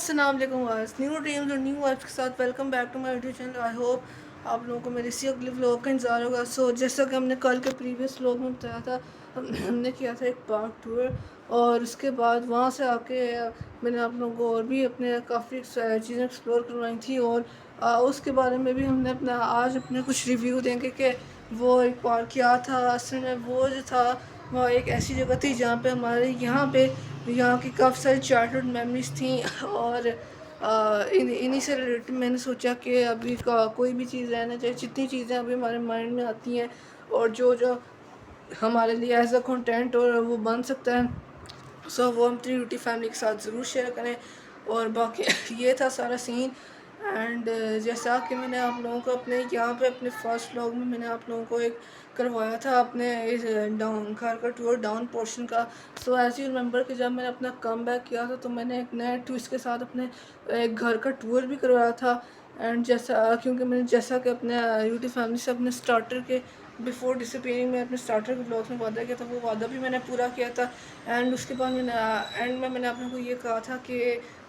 अस्सलाम वालेकुम guys, new dreams और न्यू वाइब्स के साथ welcome back to my YouTube channel. I hope आप लोगों को मेरे इसी अगले व्लॉग का इंतजार होगा। सो जैसा कि हमने कल के प्रीवियस व्लॉग में बताया था, हमने किया था एक पार्क टूर और उसके बाद वहाँ से आके मैंने आप लोगों को और भी अपने काफ़ी चीज़ें एक्सप्लोर करवाई थी और उसके बारे में भी हमने अपना आज अपने कुछ रिव्यू देंगे कि वो एक पार्क क्या था। असल में वो जो था वह एक ऐसी जगह थी जहाँ पे हमारे यहाँ की काफ़ी सारी चाइल्डहुड मेमोरीज थी और इन्हीं से रिलेटेड मैंने सोचा कि अभी का कोई भी चीज़ रहना चाहिए, जितनी चीज़ें अभी हमारे माइंड में आती हैं और जो जो हमारे लिए एज अ कंटेंट और वो बन सकता है, सो वो हम 3UT फैमिली के साथ ज़रूर शेयर करें। और बाकी ये था सारा सीन। एंड जैसा कि मैंने आप लोगों को अपने यहाँ पे अपने फर्स्ट व्लॉग में मैंने आप लोगों को एक करवाया था अपने इस डाउन घर का टूर डाउन पोर्शन का। सो एज यू रिमेंबर कि जब मैंने अपना कम बैक किया था तो मैंने एक नए ट्विस्ट के साथ अपने एक घर का टूर भी करवाया था। एंड जैसा क्योंकि मैंने जैसा कि अपने यूट्यूब फैमिली से अपने स्टार्टर के बिफोर डिसअपीयरिंग में अपने स्टार्टर के ब्लॉग्स में वादा किया था, वो वादा भी मैंने पूरा किया था। एंड उसके बाद मैंने एंड में मैंने आप लोगों को ये कहा था कि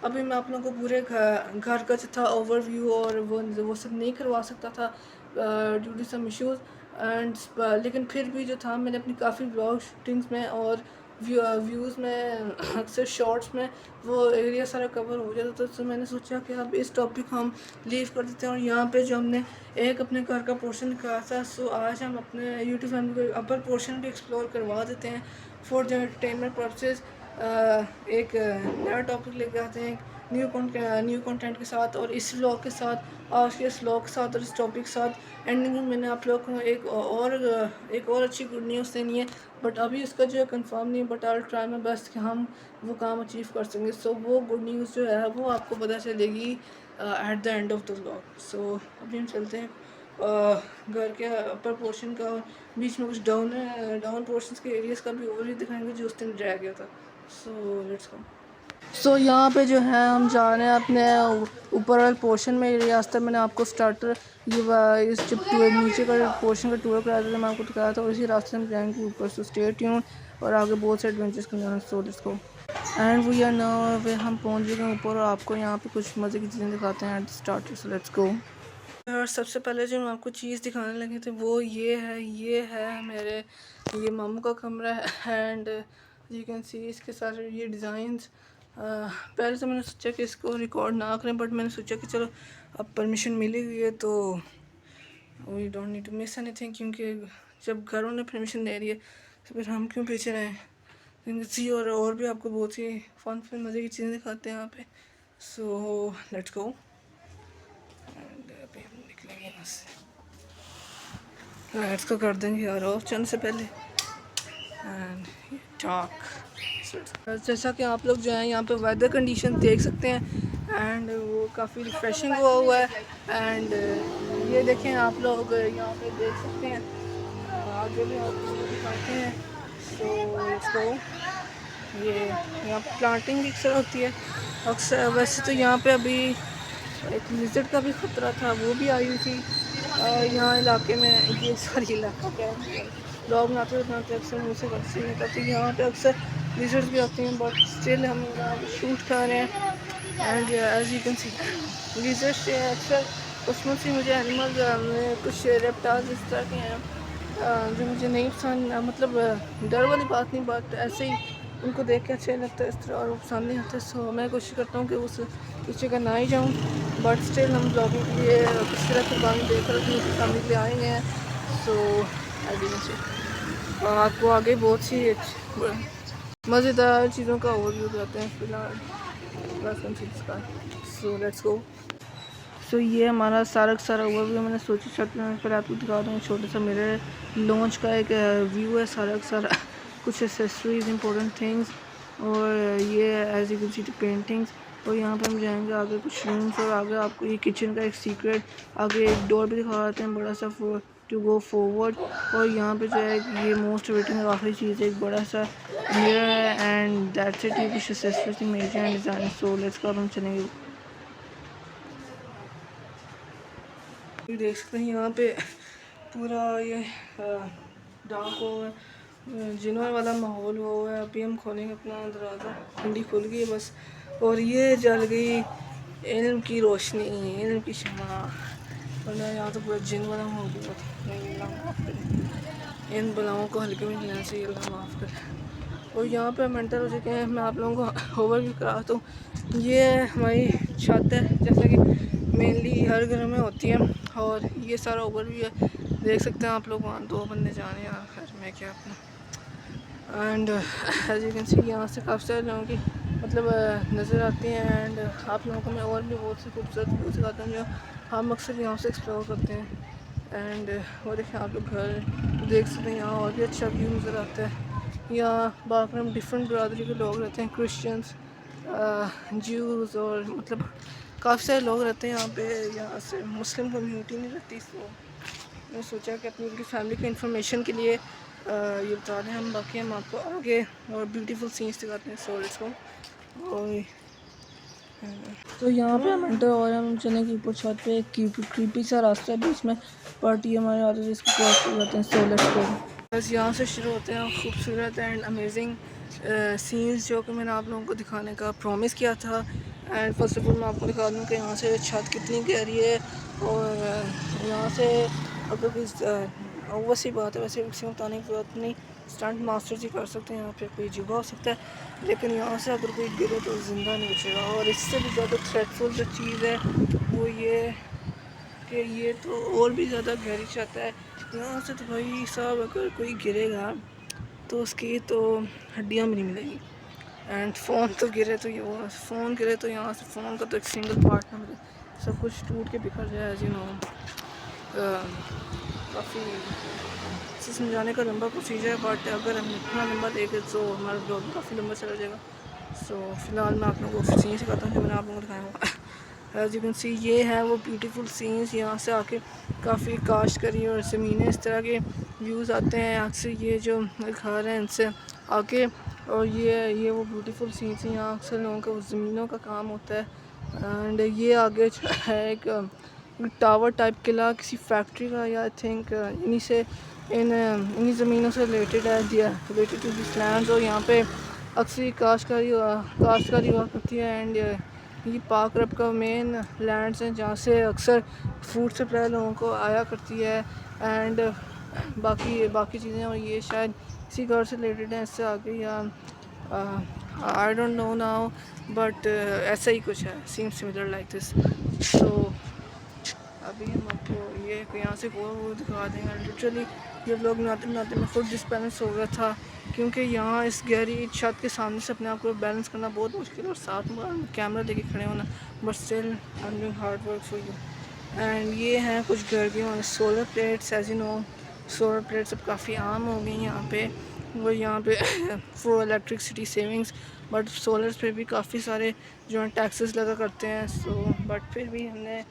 अभी मैं आप लोगों को पूरे घर का जो था ओवरव्यू और वो सब नहीं करवा सकता था due to some issues. And लेकिन फिर भी जो था मैंने अपनी काफ़ी ब्लॉग शूटिंग्स में और व्यूज़ में अक्सर शॉर्ट्स में वो एरिया सारा कवर हो जाता था। तो मैंने सोचा कि अब इस टॉपिक को हम लीव कर देते हैं और यहाँ पे जो हमने एक अपने घर का पोर्शन कहा था, सो आज हम अपने यूट्यूब फैमिली को अपर पोर्शन भी एक्सप्लोर करवा देते हैं फॉर द एंटरटेनमेंट पर्पसेस। एक नया टॉपिक लेके आते हैं न्यू कंटेंट के साथ और इस व्लॉग के साथ आज के इस व्लॉग के साथ और इस टॉपिक के साथ एंडिंग में मैंने आप लोगों को एक और अच्छी गुड न्यूज़ देनी है। बट अभी उसका जो है कंफर्म नहीं, but I try my best कि हम वो काम अचीव कर सकेंगे। सो वो गुड न्यूज़ जो है वो आपको पता चलेगी at the end of the vlog. So अभी हम चलते हैं घर के अपर पोर्शन का और बीच में कुछ डाउन पोर्शन के एरियाज़ का भी और ही दिखाएंगे जो उस दिन रह गया था। सो लेट्स गो। सो यहाँ पे जो है हम जा रहे हैं अपने ऊपर वाले पोर्शन में। ये रास्ता मैंने आपको स्टार्टर इस जब नीचे का पोर्शन का टूर कराया था मैं आपको दिखाया था और इसी रास्ते में जाएंगे ऊपर। सो स्टे ट्यून और आगे बहुत से एडवेंचर्स करने हैं। So let's go and we are now वे हम पहुँच गए ऊपर और आपको यहाँ पे कुछ मज़े की चीज़ें दिखाते हैं at starter. So let's go. और सबसे पहले जो मैं आपको चीज़ दिखाने लगे थे वो ये है मेरे ये मामू का कमरा है। एंड यू कैन सी इसके सारे ये डिज़ाइंस। पहले तो मैंने सोचा कि इसको रिकॉर्ड ना करें, बट मैंने सोचा कि चलो अब परमिशन मिली हुई है तो we don't need to miss anything, क्योंकि जब घरों ने परमिशन दे रही है तो फिर हम क्यों पीछे रहें। सी और भी आपको बहुत ही फन मज़े की चीज़ें दिखाते हैं यहाँ पे। सो लेट्स गो एंड अभी हम निकलेंगे यहाँ से। लाइट्स को कर देंगे यार ऑफ चंद से पहले। एंड टॉक जैसा कि आप लोग जो है यहाँ पे वेदर कंडीशन देख सकते हैं एंड वो काफ़ी रिफ्रेशिंग हुआ है। एंड ये देखें आप लोग यहाँ पे देख सकते हैं, आगे भी आप लोग दिखाते हैं। सो इसको ये यहाँ पे प्लांटिंग भी अक्सर होती है अक्सर। वैसे तो यहाँ पे अभी एक लिजर्ड का भी ख़तरा था, वो भी आई हुई थी यहाँ इलाके में। ये सारी इलाका क्या है लोग बनाते अक्सर मुँह से गलती नहीं करते। यहाँ पे अक्सर लिजर्ड्स भी आती हैं, बट स्टिल हम यहाँ पे शूट कर रहे हैं। And as you can see lizard से अक्सर उसमें से मुझे एनिमल्स कुछ रेप्टाइल्स इस तरह के हैं जो मुझे नहीं पसंद। मतलब डर वाली बात नहीं, बट ऐसे ही उनको देख के अच्छा लगता है इस तरह और वो पसंद नहीं आता। सो मैं कोशिश करता हूँ कि उस पीछे का ना ही जाऊँ, बट स्टिल हम ब्लॉगिंग के लिए किस तरह कुर्बानी देकर अपनी फैमिली के लिए आएंगे हैं। सो आपको आगे बहुत सी मज़ेदार चीज़ों का ओवरव्यू देते हैं फिलहाल। सो लेट्स गो। सो ये हमारा सारा ओवरव्यू मैंने सोचा पर आपको दिखा दूँ। छोटा सा मेरे लॉन्च का एक व्यू है सारा कुछ एसेसरीज इंपॉर्टेंट थिंग्स और ये as you can see paintings. और यहाँ पे हम जाएंगे आगे कुछ रूम्स और आगे आपको ये किचन का एक सीक्रेट आगे एक डोर भी दिखा देते हैं बड़ा सा टू गो फॉरवर्ड। और यहाँ पे जो है ये मोस्ट वेटिंग आखिरी चीज़ है एक बड़ा सा मिरर है एंड दैट्स इट। ये कुछ accessories major and design. So let's go हम चलेंगे। देख सकते हैं यहाँ पे पूरा ये डार्क हुआ है, जिनों वाला माहौल हुआ है। अभी हम खोलेंगे अपना दरवाज़ा, ठंडी खुल गई है बस। और ये जल गई इल्म की रोशनी, इल्म की शमा, वरना यहाँ तो पूरा जिन बना हो गया था। इन बलाओं को हल्के में लेना चाहिए, अल्लाह माफ़ करे। और यहाँ पे मेंटर हो चुके हैं। मैं आप लोगों को ओवरव्यू कराता हूँ। ये हमारी छत है, जैसे कि मेनली हर घर में होती है, और ये सारा ओवरव्यू है, देख सकते हैं आप लोग। वहाँ 2 बंदे जा रहे हैं यार, खैर मैं क्या अपना। And as you can see यहाँ से काफ़ी सारे लोगों की मतलब नज़र आती हैं। एंड आप लोगों को मैं और भी बहुत सी खूबसूरत व्यू दिखाता हूँ जो हम अक्सर यहाँ से एक्सप्लोर करते हैं। एंड वो देखें आप लोग घर देख सकते हैं, यहाँ और भी अच्छा व्यू नज़र आता है। यहाँ बाकी में डिफरेंट बरादरी के लोग रहते हैं, क्रिश्चियंस, ज्यूज़, और मतलब काफ़ी सारे लोग रहते हैं यहाँ पे। यहाँ से मुस्लिम कम्युनिटी नहीं रहती, तो मैंने सोचा कि अपनी उनकी फैमिली की इंफॉर्मेशन के लिए ये बता दें हम। बाकी हम आपको आगे और ब्यूटीफुल सीन्स दिखाते हैं सोल्स को। और तो यहाँ पे हम एंटर हो रहे हैं, हम चले की ऊपर छत पे एक क्रीपी सा रास्ता है, बीच में पार्टी हमारे आते हैं, इसको क्रॉस कर जाते हैं सोलर को। बस यहाँ से शुरू होते हैं खूबसूरत एंड अमेजिंग सीन्स जो कि मैंने आप लोगों को दिखाने का प्रॉमिस किया था। एंड फर्स्ट ऑफ ऑल मैं आपको दिखा दूँ कि यहाँ से छत कितनी गहरी है। और यहाँ से अगर कोई वैसी बात है, वैसे किसी को बताने की जरूरत नहीं, स्टंट मास्टर जी कर सकते हैं, यहाँ पे कोई जुगा हो सकता है, लेकिन यहाँ से अगर कोई गिरे तो ज़िंदा नहीं बचेगा। और इससे भी ज़्यादा थ्रेटफुल जो चीज़ है वो ये कि ये तो और भी ज़्यादा गहरी छत है। यहाँ से तो भाई साहब अगर कोई गिरेगा तो उसकी तो हड्डियाँ भी नहीं मिलेगी। एंड फ़ोन तो गिरे तो ये वो फ़ोन गिरे तो यहाँ से फ़ोन का तो एक सिंगल पार्ट ना मिले, सब कुछ टूट के बिखर जाए। एज यू नो काफ़ी इसे समझाने का लंबा प्रोसीजर है, बट अगर हम इतना लंबा देखें तो हमारा ब्लॉग भी काफ़ी लंबा चला जाएगा। सो फ़िलहाल मैं आप लोगों को सीन सिखाता हूँ जो मैंने आप लोगों को दिखाया हुआ। एज यू कैन सी ये है वो ब्यूटीफुल सीन्स। यहाँ से आके काफ़ी काश्त करी और ज़मीनें इस तरह के व्यूज़ आते हैं अक्सर ये जो घर हैं इनसे आके। और ये वो ब्यूटीफुल सीन्स हैं, यहाँ अक्सर लोगों का ज़मीनों का काम होता है। एंड ये आगे जो है एक टावर टाइप किला किसी फैक्ट्री का, या आई थिंक इन्हीं से इन्हीं ज़मीनों से रिलेटेड है, रिलेटेड टू दिस लैंड। और यहाँ पे अक्सर काश्तकारी हुआ करती है। एंड ये पाक अरब का मेन लैंड्स हैं जहाँ से अक्सर फूड सप्लाई लोगों को आया करती है। एंड बाकी चीज़ें, और ये शायद इसी घर से रिलेटेड है, इससे आगे या I don't know now, but ऐसा ही कुछ है, सीम सिमिलर लाइक दिस। तो अभी हम आपको ये यहाँ से वो दिखा देंगे। लिटरली ये लोग बनाते बनाते मैं खुद डिसबैलेंस हो गया था, क्योंकि यहाँ इस गहरी छत के सामने से अपने आप को बैलेंस करना बहुत मुश्किल, और साथ में कैमरा लेके खड़े होना, but still I am doing hard work for you. And ये हैं कुछ घर के वहाँ solar plates. As you know solar plates अब काफ़ी आम हो गई यहाँ पे। वो यहाँ पे for electricity savings, but scholars पे भी काफ़ी सारे जो है टैक्सेस लगा करते हैं। सो बट फिर भी हमने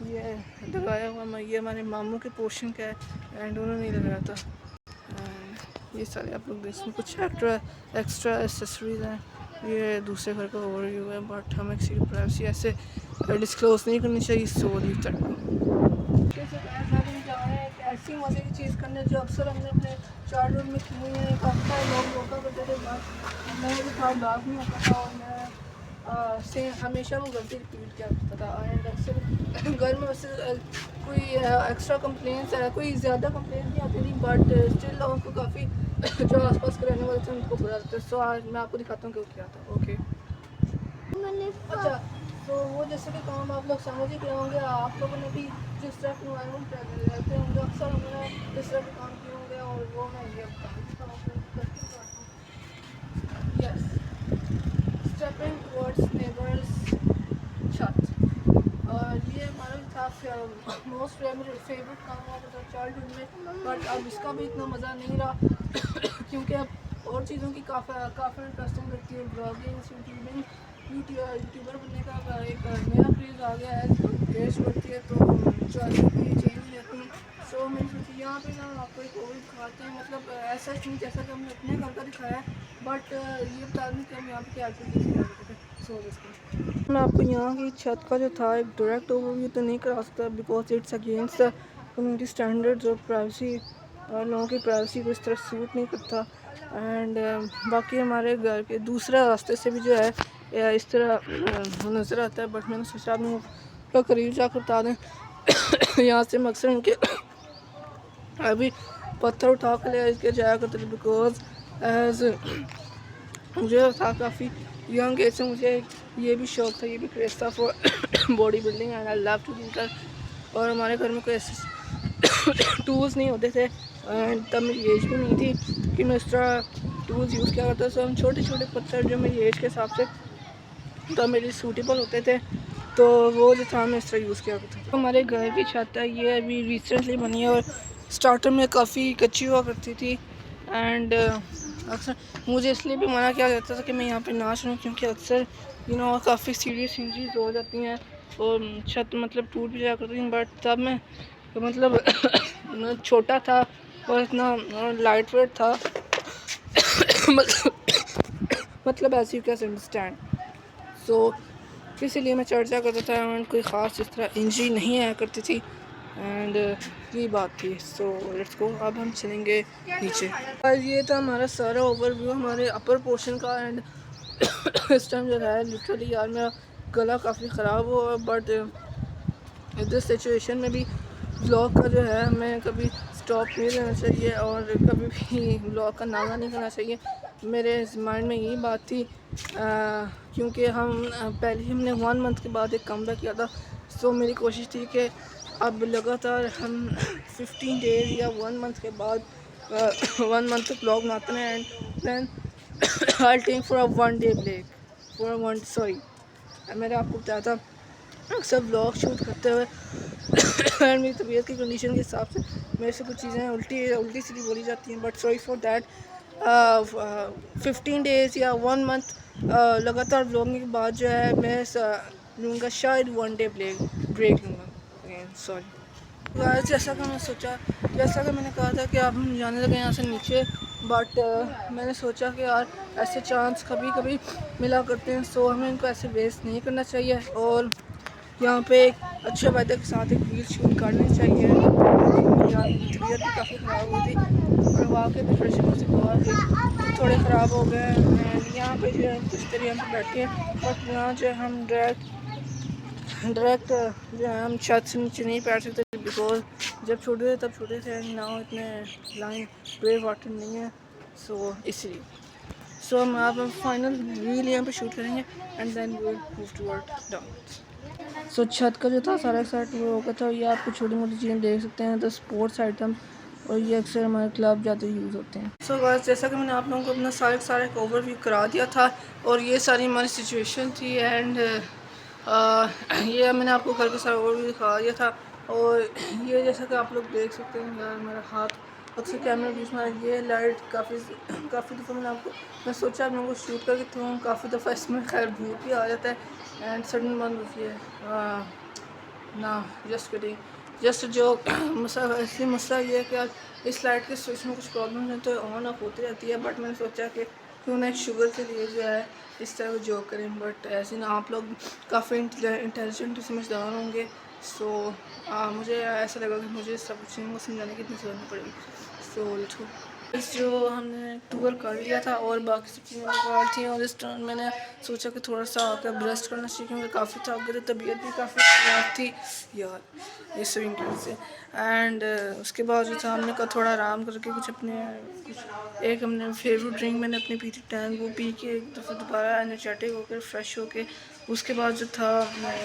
ये लगाया हुआ, ये हमारे मामू के पोर्शन का है एंड उन्होंने नहीं लगाया था। एंड ये सारे आप लोग इसमें कुछ एक्स्ट्रा एसेसरीज हैं। ये दूसरे घर का ओवरव्यू है, बट हमें किसी की प्राइवेसी ऐसे डिस्क्लोज नहीं करनी चाहिए, सो लीव दैट। ऐसी मज़े की चीज़ करने जो अक्सर हमने अपने चाइल्डहुड में की हुई है। काफ़ी सारे लोग मौका करते थे, मैं भी था बाग नहीं होता था, और मैं से हमेशा वो गलती रिपीट किया करता था। एंड अक्सर घर में वैसे कोई एक्स्ट्रा कंप्लेंट्स है, कोई ज़्यादा कंप्लेंट नहीं आती थी, बट स्टिल लोगों को काफ़ी जो आसपास के रहने वाले थे उनको बुरा लगता है। सो आज मैं आपको दिखाता हूँ क्यों किया था। ओके अच्छा, तो वो जैसे कि काम आप लोग समझ ही गए होंगे, आप लोगों ने भी जिस तरह के इन्वायरमेंट रहते होंगे अक्सर हमने इस तरह के काम किए होंगे, और वो मैं ये यस स्टेपिंग टुवर्ड्स नेबर्स छत। और ये हमारा था मोस्ट फेवरेट काम हुआ था चाइल्डहुड में, बट अब इसका भी इतना मज़ा नहीं रहा क्योंकि अब और चीज़ों की काफ़ी इंटरेस्टिंग लगती है। ब्लॉगिंग, यूट्यूबर बनने का एक नया क्रेज़ आ गया है। एज बढ़ती है तो चॉइस भी चेंज हो जाती है। सो मैंने सोची यहाँ पे ना आपको एक ओवर दिखाते हैं, मतलब ऐसा नहीं जैसा कि हमने अपने घर का दिखाया है, बट ये बता दें कि हम यहाँ पे क्या एक्टिविटीज़ कर रहे थे। सो इसको मैं आपको यहाँ की छत का जो था एक डायरेक्ट ओवरव्यू तो नहीं करा सकता, because it's against the community standards और प्राइवेसी, और लोगों की प्राइवेसी को इस तरह सूट नहीं करता। एंड बाकी हमारे घर के दूसरे रास्ते से भी जो है इस तरह नज़र आता है, बट मैंने सोचा आप लोगों को करीब जाकर बता दें। यहाँ से मकसद उनके अभी पत्थर उठा कर ले जाया करते थे, बिकॉज एज मुझे था काफ़ी यंग एज से मुझे ये भी शौक था, ये भी क्रेज था for body building and I love to do that. और हमारे घर में कोई ऐसे टूल्स नहीं होते थे एंड तब मेरी एज भी नहीं थी कि मैं इस तरह टूल्स यूज़ किया करता था। हम छोटे छोटे पत्थर जो मेरी एज के हिसाब से तो मेरे सूटेबल होते थे, तो वो जो था मैं इस तरह यूज़ किया करता था। हमारे घर की छत है, ये अभी रिसेंटली बनी है और स्टार्टर में काफ़ी कच्ची हुआ करती थी एंड अक्सर मुझे इसलिए भी मना किया जाता था कि मैं यहाँ पे ना चलूँ, क्योंकि अक्सर काफ़ी सीरियस इंजरीज हो जाती हैं और छत मतलब टूट भी जाया करती थी। बट तब मैं मतलब छोटा था और इतना लाइट वेट था मतलब ऐसे यू कैन अंडरस्टैंड। सो इसीलिए मैं चढ़ जाया करता था एंड कोई ख़ास इस तरह इंजरी नहीं आया करती थी एंड ये बात थी। सो लेट्स गो, अब हम चलेंगे नीचे। ये था हमारा सारा ओवरव्यू हमारे अपर पोर्शन का एंड इस टाइम जो है लिटरली यार मेरा गला काफ़ी ख़राब हुआ, बट इस सिचुएशन में भी ब्लॉग का जो है हमें कभी स्टॉप नहीं देना चाहिए और कभी भी ब्लॉग का नागा नहीं करना चाहिए। मेरे माइंड में यही बात थी क्योंकि हम पहले ही हमने 1 मंथ के बाद एक कमबैक किया था। सो मेरी कोशिश थी कि अब लगातार हम 15 डेज़ या 1 मंथ के बाद 1 मंथ तक ब्लॉग बनाते हैं and then I take for a 1 day break for 1 sorry मैंने आपको बताया था अक्सर ब्लॉग शूट करते हुए एंड मेरी तबीयत की कंडीशन के हिसाब से मेरे से कुछ चीज़ें उल्टी सीधी बोली जाती हैं, but sorry for that. 15 days या 1 मंथ लगातार ब्लॉगिंग के बाद जो है मैं लूँगा शायद 1 डे ब्रेक लूँगा। सॉरी जैसा कि मैंने कहा था कि अब हम जाने लगे यहाँ से नीचे, बट मैंने सोचा कि यार ऐसे चांस कभी कभी मिला करते हैं, सो हमें इनको ऐसे वेस्ट नहीं करना चाहिए और यहाँ पे एक अच्छे वेदर के साथ एक रील शूट करनी चाहिए। तबीयत भी काफ़ी ख़राब हुई थी और वहाँ के डिप्रेशन से बहुत थोड़े ख़राब हो गए एंड यहाँ पे जो है कुछ देर यहाँ पे बैठे हैं, बट यहाँ जो है हम डायरेक्ट जो है हम छत से नीचे नहीं बैठ सकते, बिकॉज जब छोटे थे तब छोटे थे ना इतने लाइन ब्रेव वाटर नहीं है, सो इसलिए हम आप फाइनल रील यहाँ पे शूट करेंगे and then we will move toward down. So छत का जो था सारा टूर हो गया था, ये आपको छोटी मोटी चीज़ें देख सकते हैं, तो स्पोर्ट्स आइटम और ये अक्सर हमारे क्लब जाते यूज़ होते हैं। सो गाइस जैसा कि मैंने आप लोगों को अपना सारा एक ओवरव्यू करा दिया था और ये सारी हमारी सिचुएशन थी एंड ये मैंने आपको घर का सारा ओवरव्यू दिखा दिया था और ये जैसा कि आप लोग देख सकते हैं यार मेरा हाथ अक्सर कैमरा बीच में ये लाइट काफ़ी दफ़ा मैं सोचा आप लोगों को शूट करके तो काफ़ी दफ़ा इसमें खैर भूत भी आ जाता है एंड सडन बंद होती है ना जस्ट जो मसला ये है कि यार इस लाइट के स्विच में कुछ प्रॉब्लम है तो ऑन ऑफ होती रहती है, बट मैंने सोचा कि क्यों ना शुगर के लिए जो है इस तरह को जोक करें, बट ऐसे ना आप लोग काफ़ी इंटेलिजेंट समझदार होंगे। सो मुझे ऐसा लगा कि मुझे सब चीज़ों को समझाने की इतनी ज़रूरत नहीं पड़ेगी। सो लेट्स गो। जो हमने टूर कर लिया था और बाकी सब चीज़ें निकाल थी और इस टाइम मैंने सोचा कि थोड़ा सा आकर ब्रश करना चाहिए क्योंकि काफ़ी थक गई थी, तबीयत भी काफ़ी ख़राब थी यार ये स्विमिंग पूल से एंड उसके बाद जो था हमने कहा थोड़ा आराम करके एक हमने फेवरेट ड्रिंक मैंने अपनी पी थी टैंग, वो पी के एक दफ़ा दोबारा एनर्जेटिक होकर फ्रेश होके उसके बाद जो था मैं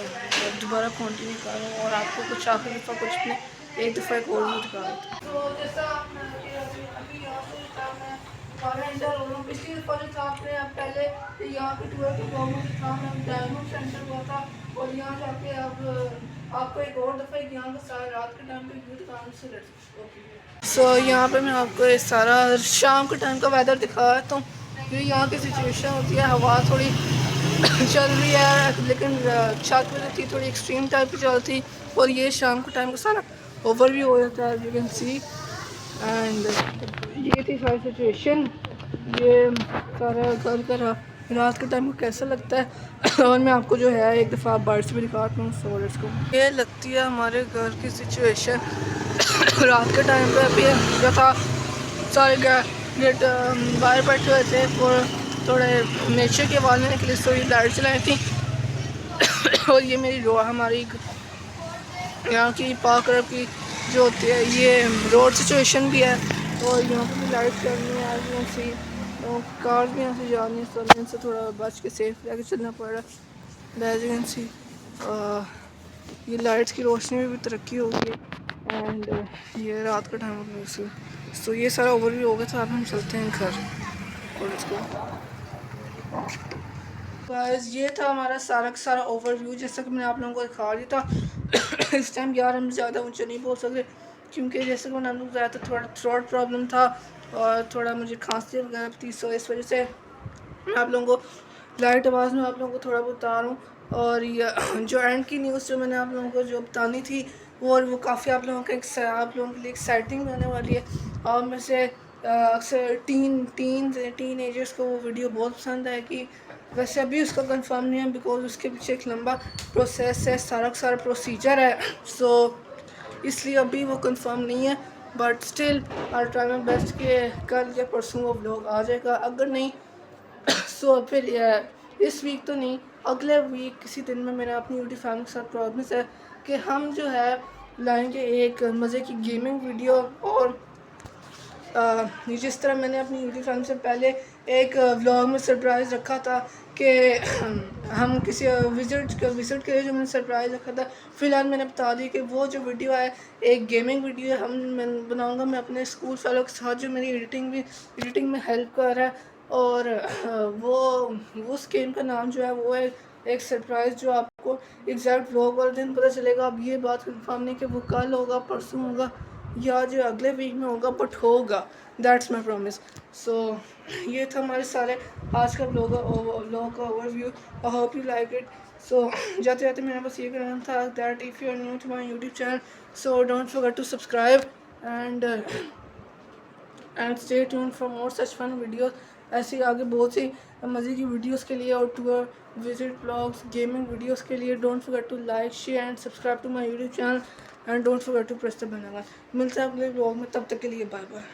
दोबारा कंटिन्यू कर रहा हूँ और आपको कुछ आखिरी दफ़ा कुछ अपने एक दफ़ा एक और भी दिखा रहा था। तो जैसा पिछली दफ़ा जो था आपने पहले यहाँ के टूर के गवर्नमेंट था डायमंड सेंटर हुआ था और यहाँ जाके अब आपको एक और दफ़ा यहाँ का सारा रात के टाइम पे व्यू दिखाने से लड़ सो यहाँ पे मैं आपको इस सारा शाम के टाइम का वेदर दिखा तो ये यहाँ की सिचुएशन होती है, हवा थोड़ी चल रही है लेकिन छत में थी थोड़ी एक्सट्रीम टाइप की चलती और ये शाम के टाइम का सारा ओवरव्यू हो जाता है, यू कैन सी एंड ये थी सारी सिचुएशन। ये सारा घर का रात के टाइम को कैसा लगता है और मैं आपको जो है एक दफ़ा बर्ड्स भी दिखाता हूँ। सो लेट्स गो। ये लगती है हमारे घर की सिचुएशन रात के टाइम पे अभी जो था सारे गेट बाहर बैठे हुए थे और थोड़े नेचर के आवाज़ लेने के लिए। सो ये लाइट चलाई थी और ये मेरी हमारी यहाँ की पार्क की जो होती है ये रोड सिचुएशन भी है, और यहाँ पर भी लाइट करनी है आज सी, तो कार भी यहाँ से जा रही है, तो इनसे थोड़ा बच के सेफ रह के चलना पड़ रहा है। सी ये लाइट्स की रोशनी में भी तरक्की हो गई है, एंड ये रात का टाइम हो गया। सो ये सारा ओवरव्यू हो गया था। अब हम चलते हैं घर और इसको गाइस, ये था हमारा सारा का सारा ओवरव्यू, जैसा कि मैंने आप लोगों को दिखा दिया था। इस टाइम यार हम ज़्यादा ऊंचे नहीं बोल सकते, क्योंकि जैसे कि मैंने आप लोग बताया था थोड़ा थ्रोट प्रॉब्लम था और थोड़ा मुझे खांसी वगैरह थी, सो इस वजह से मैं आप लोगों को लाइट आवाज़ में आप लोगों को थोड़ा बता रहा हूँ। और ये जो एंड की न्यूज़ जो मैंने आप लोगों को जो बतानी थी वो काफ़ी आप लोगों का आप लोगों के लिए एक्साइटिंग होने वाली है। और में से अक्सर टीन एजर्स को वो वीडियो बहुत पसंद है कि वैसे अभी उसका कंफर्म नहीं है, बिकॉज उसके पीछे एक लंबा प्रोसेस है, सारा का सारा प्रोसीजर है, सो इसलिए अभी वो कंफर्म नहीं है। But still I try my best के कल या परसों वो व्लॉग आ जाएगा। अगर नहीं सो फिर इस वीक तो नहीं, अगले वीक किसी दिन में मैंने अपनी यूट्यूब फैमिली के साथ प्रॉमिस है कि हम जो है लाएंगे एक मज़े की गेमिंग वीडियो। और जिस तरह मैंने अपनी यूट्यूब फैमिली से पहले एक व्लॉग में सरप्राइज़ रखा था कि हम किसी विज़िट के लिए जो मैंने सरप्राइज़ रखा था, फ़िलहाल मैंने बता दी कि वो जो वीडियो है एक गेमिंग वीडियो है। मैं बनाऊंगा मैं अपने स्कूल फेलो के साथ जो मेरी एडिटिंग में हेल्प कर रहा है। और वो उस गेम का नाम जो है वो है एक सरप्राइज़, जो आपको एग्जैक्ट व्लॉग वाले दिन पता चलेगा। अब ये बात कंफर्म नहीं कि वो कल होगा, परसों होगा या जो अगले वीक में होगा, बट होगा, दैट्स माई प्रॉमिस। सो ये था हमारे सारे आज का व्लॉग का overview. I hope you like it. So जाते जाते मेरा बस ये कहना था that if you are new to my YouTube channel, so don't forget to subscribe and stay tuned for more such fun videos. ऐसी आगे बहुत सी मज़े की वीडियोस के लिए और tour visit blogs gaming videos के लिए don't forget to like share and subscribe to my YouTube channel and don't forget to press the bell icon. मिलते हैं अगले व्लॉग में, तब तक के लिए बाय बाय।